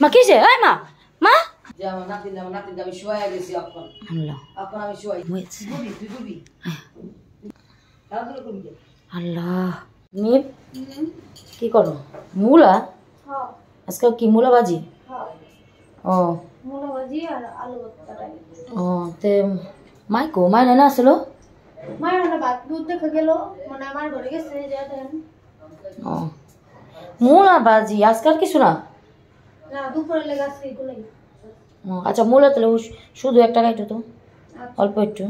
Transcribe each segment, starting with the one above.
মা কিসে এই মা মা যে আমার নাতিন আমি শুয়ে গেছি এখন এখন আমি শুয়ে তুই দুবি খেলাধুলা করবি আল্লাহ মেয়ে কি করো মূলা আজকে কি মূলা ভাজি ও মূলা ভাজি আর আলু ভর্তা ও তে মাই কো মাই না আসলো মায়ের মানে ভাত দুধ দেখে গেল মানে আমার ঘরে গেছে যা দেন ও মূলা ভাজি আজকাল কিছু না না দুপুরে লেগে আছে এগুলো আচ্ছা মূলা তাহলে শুধু একটা গাইটো তো অল্প একটু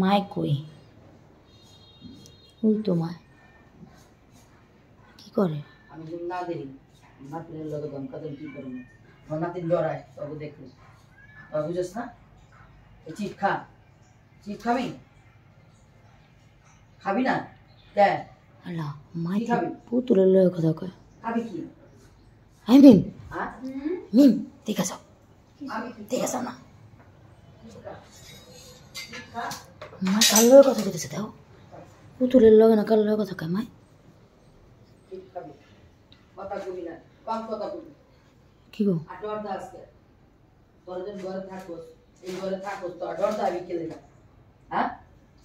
মাই কই ওই তো মা কি করে আমি যদি না দেখি নাতিনের লোক ধমকা দেন কি করবো আমার নাতিন ডরায় তবে দেখলি তবে বুঝেছ না চিপ খাবি খাবি না কে আল্লাহ মাই খাবি পুতুলের লয় কথা কয় খাবি কি হাই মিম হ্যাঁ মিম ঠিক আছে ঠিক আছে না মা কাল লয় কথা কইতেছে দাও পুতুলের লগে না কাল লয় কথা কয় মাই খাবি কথা কবি না কম কথা কবি কি গো আটর দা আজকে বলজন ঘরে থাকোস এই ঘরে থাকোস তো আটর দা আমি কেলে না হ্যাঁ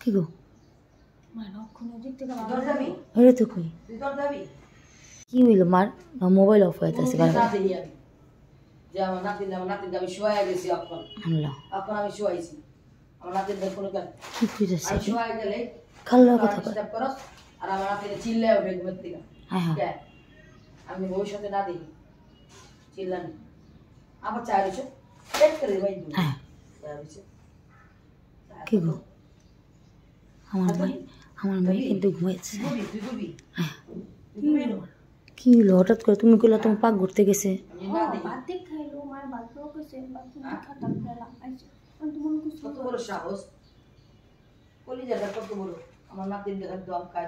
কি গো মা নক্ষণ দিক থেকে দর যাবি আরে তো কই তুই দর যাবি কি হইল মার মোবাইল অফ হয়ে আছে না দেখি আমি যে আমার নাতিন আমি শুয়ে গেছি এখন আল্লাহ এখন আমি শুয়াইছি আমার নাতিন কোনো কাজ কি কইতেছে আমি শুয়ে গেলে কাল লয় কথা কয় ডিস্টার্ব করস আর আমার নাতিন চিল্লে উঠে ঘুমের থেকে হ্যাঁ হ্যাঁ কে আমি ভবিষ্যতে না দেখি চিল্লানি আবার চায় রয়েছে চেক করে ভাই হ্যাঁ কি গো আমার মেয়ে কিন্তু ঘুমাইছে তুই দুবি হ্যাঁ কি হলো হঠাৎ করে তুমি কইলা তোমার পাক ঘুরতে গেছে ভাত দেখ খাইলো মার ভাত তো কইছে ভাত খাতা খেলা আইছে আমি মনে করছি কত বড় সাহস কলিজাটা কত বড় আমার নাতিন দম খায়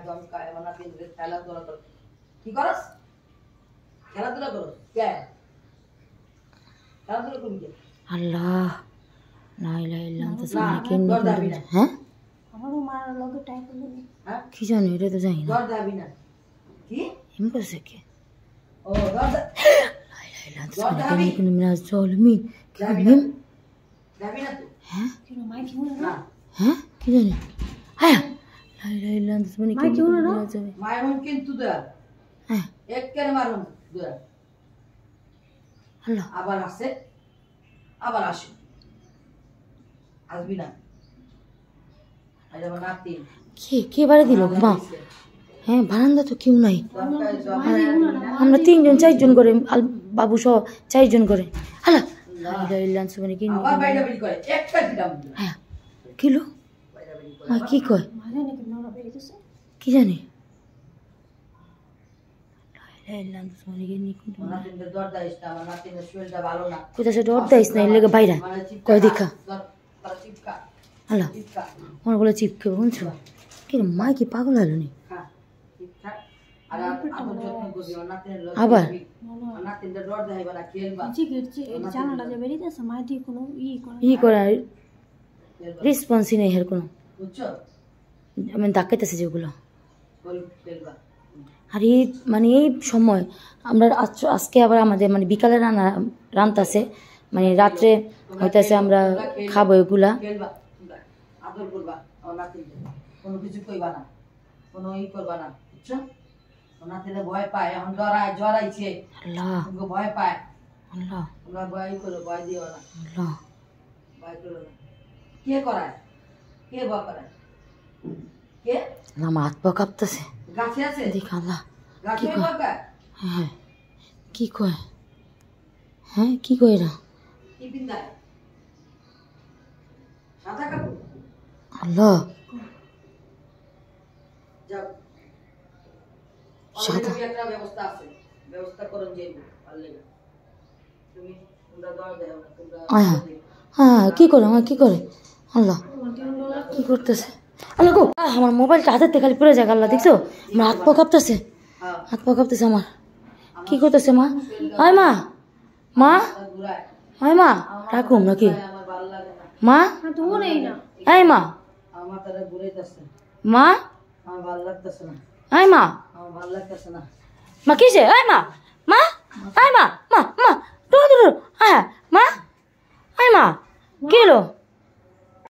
আমার নাতিন খেলাধুলা করে কি করস খেলাধুলা করো কে খেলাধুলা করবি কে আল্লাহ লা ইলাহা ইল্লা আনতা না, সুবহানাকা দর দাবি না। হ্যাঁ আমারও মার লগে টাইপ হলো হ্যাঁ কি জানি এটা তো জানি না দর যাবি না কি এম করছে কি ও দর লা ইলাহা ইল্লা আনতা সুবহানাকা ইন্নী মিনাজ জালিমিন কি বললেন যাবি না তুই হ্যাঁ কেন মাই কি হলো না না হ্যাঁ কি জানি হ্যাঁ লা ইলাহা ইল্লা আনতা সুবহানাকা ইন্নী মিনাজ জালিমিন মায়ের কিন্তু দেয়া হ্যাঁ এক কেন মারুন দেয়া আল্লাহ আবার আসে আবার আসে আসবি না আর আমার নাতিন কে বাড়ি দিল মা হ্যাঁ বারান্দা তো কেউ নাই দমকায় জম আমরা 3 জন 4 জন করে বাবু সহ 4 জন করে আল্লাহ লা ইলাহা ইল্লা আনতা সুবহানাকা ইন্নী আবার বাইরে বের করে একটা দিলাম হ্যাঁ কিলো বাইরে বের করে মা কি কয় মাঝে নাকি নড়া বেরিয়েছে কি জানি লা ইলাহা ইল্লা আনতা সুবহানাকা ইন্নী কুনতু আমার নাতিনের দর দাইস না আমার নাতিনের শরীরটা ভালো না কোথায় ডর দাইস না এর লেগে বাইরা কয় দেখা তারা চিপকা আল্লাহ চিপকা আমার বলে চিপকে বুঝছো কি রে, মা কি পাগল হলো নি হ্যাঁ চিপকা আর আমার যত্ন করবি আমার নাতিনের লোক আবার? আমার নাতিনের দর দাইবা না খেলবা জি গিরছি এই জানাটা যে বেরিয়েছে মাই দিয়ে কোনো করে ই করার রেসপন্সই নেই এর কোনো বুঝছো আমি ডাকাইতেছি যেগুলো খেলবা আর এই মানে এই সময় আমরা আজকে আবার আমাদের মানে বিকালে রান্তাছে মানে রাত্রে হইতেছে আমরা খাবো এগুলা খেলবা আদর করবা আমার নাতিনকে কোনো কিছু কইবা না কোনো ই করবা না বুঝছো আমার নাতিনে ভয় পায় এখন জড়াইছে আল্লাহ তোমাকে ভয় পায় আল্লাহ তোমরা ভয় করো ভয় দিও না আল্লাহ ভয় করো না কে করায় কে ভয় করায় কে আমার হাত পা কাঁপতেছে গাছে আছে দেখ আল্লাহ গাছে কি কয়? ভয় পায় হ্যাঁ কি কয় হ্যাঁ কি কয় এরা কি পিন্দায় সাদা কাপড় আল্লাহ যাও সাদা অলরেডি একটা ব্যবস্থা আছে ব্যবস্থা করুন যে পারলে তুমি তোমরা দর দেও না তোমরা হ্যাঁ হ্যাঁ কি করে আমার কি করে আল্লাহ কি করতেছে আল্লাহ গো আমার মোবাইলটা হাতের থেকে খালি পড়ে যায় আল্লাহ দেখছো আমার হাত পা কাঁপতেছে হ্যাঁ হাত পা কাঁপতেছে আমার কি করতেছে মা হয় মা মা ঘুরায় হয় মা রাখুম নাকি আমার ভালো লাগে না মা তো নেই না এই মা আমার তারা ঘুরাইতেছে মা আমার ভালো লাগতেছে না এই মা আমার ভালো লাগতেছে না মা কিসে এই মা মা আয় মা মা মা দৌড় দৌড় হ্যাঁ মা আয় মা কি হলো